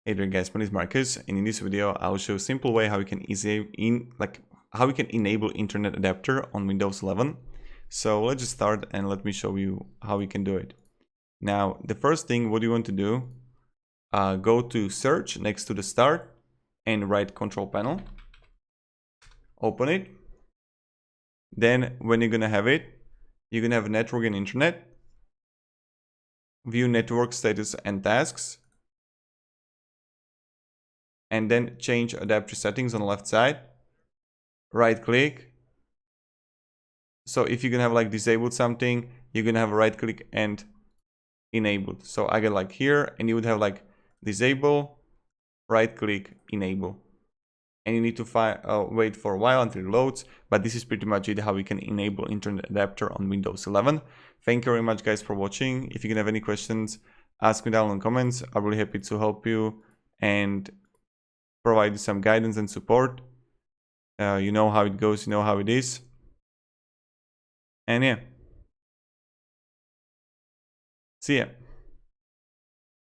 Hey there guys, my name is Marcus, and in this video I'll show a simple way how you can enable internet adapter on Windows 11. So let's just start and let me show you how we can do it. Now the first thing, what you want to do, go to search next to the start and write control panel. Open it. Then when you're gonna have it, you're gonna have network and internet. View network status and tasks. And then change adapter settings on the left side. Right click. So if you're gonna have like disabled something, you're gonna have a right click and enabled. So I get like here, and you would have like disable, right click, enable. And you need to wait for a while until it loads, but this is pretty much it, how we can enable internet adapter on Windows 11. Thank you very much guys for watching. If you can have any questions, ask me down in the comments. I'm really happy to help you and provide you some guidance and support. You know how it goes, you know how it is. And yeah, see ya.